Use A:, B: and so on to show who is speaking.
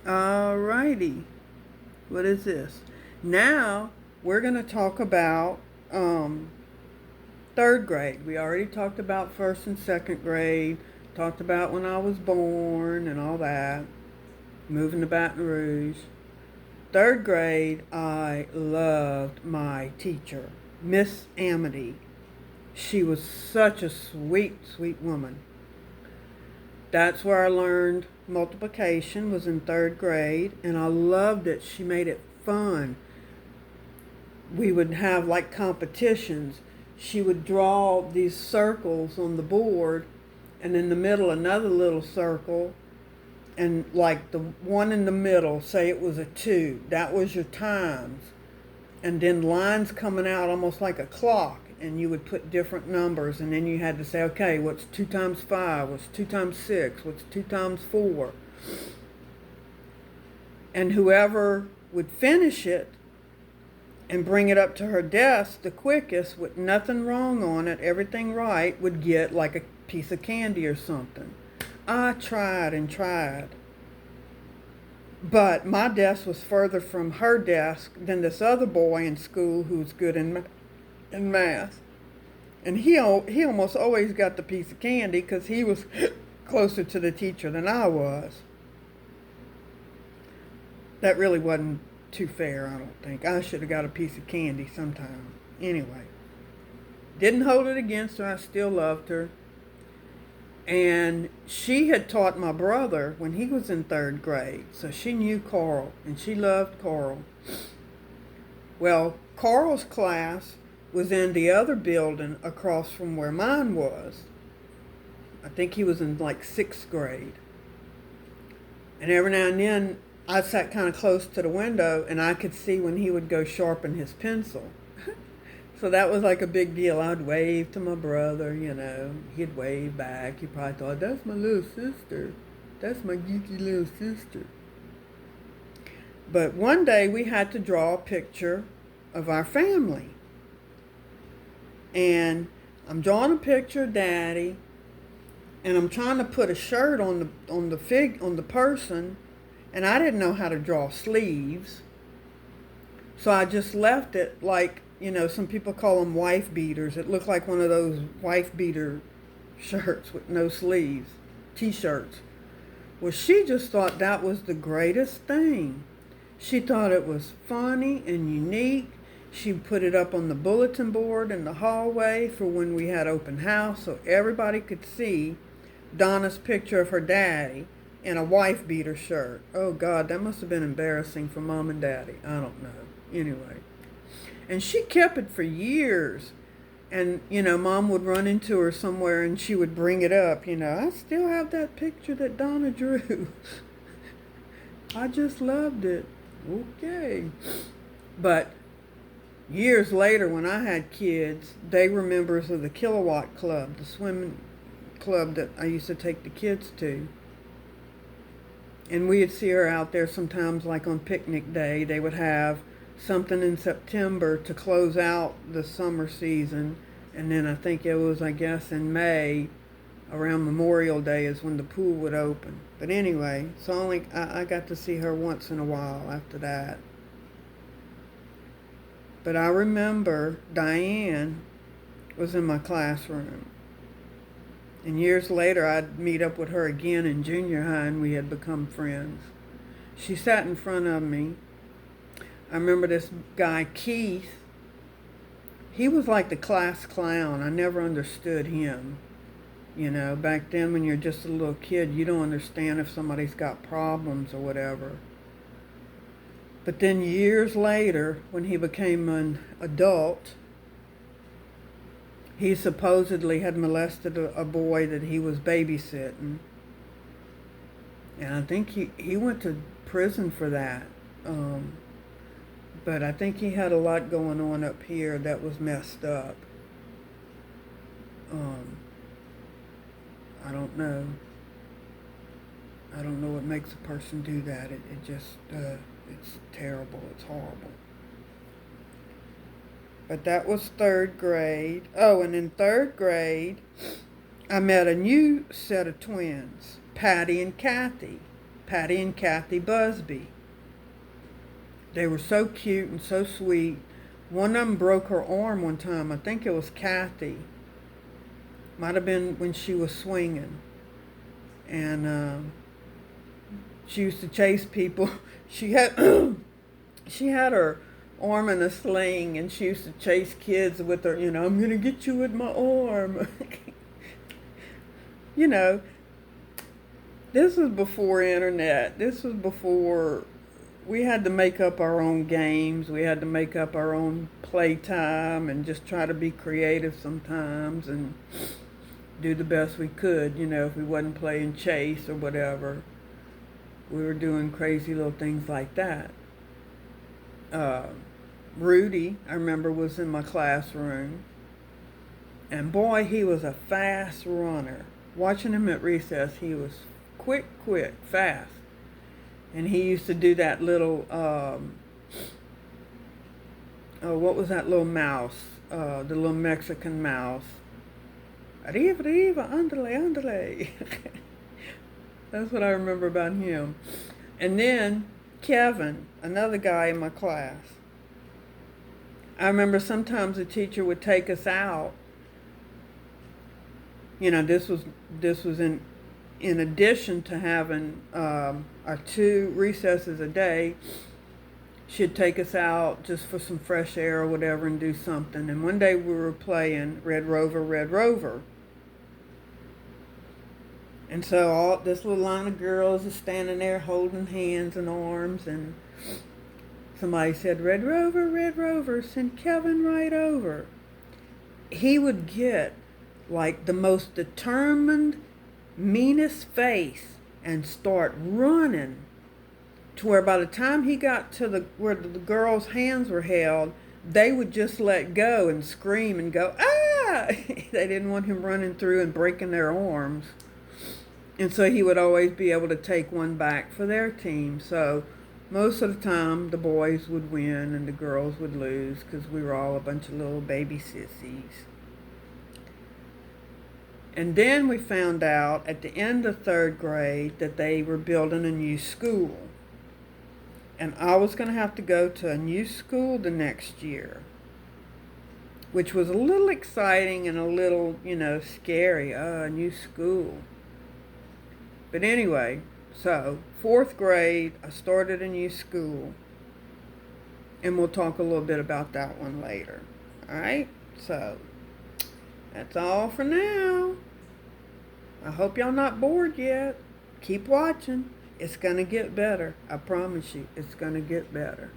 A: Alrighty. What is this? Now we're going to talk about third grade. We already talked about first and second grade, talked about when I was born and all that, moving to Baton Rouge. Third grade, I loved my teacher, Miss Amity. She was such a sweet, sweet woman. That's where I learned multiplication, was in third grade, and I loved it. She made it fun. We would have like competitions. She would draw these circles on the board, and in the middle another little circle, and like the one in the middle, say it was a 2, that was your times, and then lines coming out almost like a clock, and you would put different numbers, and then you had to say, okay, what's 2 times 5, what's 2 times 6, what's 2 times 4, and whoever would finish it and bring it up to her desk the quickest with nothing wrong on it, everything right, would get like a piece of candy or something. I tried and tried. But my desk was further from her desk than this other boy in school who was good in math. And he almost always got the piece of candy because he was closer to the teacher than I was. That really wasn't too fair, I don't think. I should have got a piece of candy sometime. Anyway, didn't hold it against her. I still loved her. And she had taught my brother when he was in third grade. So she knew Carl, and she loved Carl. Well, Carl's class was in the other building across from where mine was. I think he was in like sixth grade. And every now and then, I sat kind of close to the window, and I could see when he would go sharpen his pencil. So that was like a big deal. I'd wave to my brother, you know. He'd wave back. He probably thought, that's my little sister. That's my geeky little sister. But one day we had to draw a picture of our family. And I'm drawing a picture of Daddy, and I'm trying to put a shirt on the person, and I didn't know how to draw sleeves. So I just left it like, you know, some people call them wife beaters. It looked like one of those wife beater shirts with no sleeves, t-shirts. Well, she just thought that was the greatest thing. She thought it was funny and unique. She put it up on the bulletin board in the hallway for when we had open house so everybody could see Donna's picture of her daddy in a wife beater shirt. Oh God, that must have been embarrassing for Mom and Daddy. I don't know. Anyway. And she kept it for years. And, you know, Mom would run into her somewhere and she would bring it up. You know, I still have that picture that Donna drew. I just loved it. Okay. But years later, when I had kids, they were members of the Kilowatt Club, the swimming club that I used to take the kids to. And we'd see her out there sometimes, like on picnic day. They would have something in September to close out the summer season, and then I think it was, I guess, in May around Memorial Day is when the pool would open. But anyway, so I got to see her once in a while after that. But I remember Diane was in my classroom, and years later I'd meet up with her again in junior high, and we had become friends. She sat in front of me. I remember this guy, Keith. He was like the class clown. I never understood him. You know, back then when you're just a little kid, you don't understand if somebody's got problems or whatever. But then years later, when he became an adult, he supposedly had molested a boy that he was babysitting. And I think he went to prison for that. But I think he had a lot going on up here that was messed up. I don't know. I don't know what makes a person do that. It just, it's terrible. It's horrible. But that was third grade. Oh, and in third grade, I met a new set of twins, Patty and Kathy. Patty and Kathy Busby. They were so cute and so sweet. One of them broke her arm one time. I think it was Kathy. Might have been when she was swinging. And she used to chase people. She had she had her arm in a sling, and she used to chase kids with her, I'm going to get you with my arm. you know, this was before internet. This was before we had to make up our own games. We had to make up our own playtime and just try to be creative sometimes and do the best we could, if we wasn't playing chase or whatever. We were doing crazy little things like that. Rudy, I remember, was in my classroom. And boy, he was a fast runner. Watching him at recess, he was quick, fast. And he used to do that little, what was that little mouse? The little Mexican mouse. Arriba, arriba, andale, andale. That's what I remember about him. And then Kevin, another guy in my class. I remember sometimes the teacher would take us out. This was in addition to having our 2 recesses a day. She'd take us out just for some fresh air or whatever and do something. And one day we were playing Red Rover, Red Rover. And so all this little line of girls is standing there holding hands and arms, and somebody said, Red Rover, send Kevin right over. He would get like the most determined, meanest face and start running to where by the time he got to where the girls' hands were held, they would just let go and scream and go, ah! They didn't want him running through and breaking their arms. And so he would always be able to take one back for their team. So most of the time the boys would win and the girls would lose because we were all a bunch of little baby sissies. And then we found out at the end of 3rd grade that they were building a new school. And I was going to have to go to a new school the next year, which was a little exciting and a little, scary. A new school. But anyway, so 4th grade, I started a new school. And we'll talk a little bit about that one later. All right? So that's all for now. I hope y'all not bored yet. Keep watching. It's going to get better. I promise you, it's going to get better.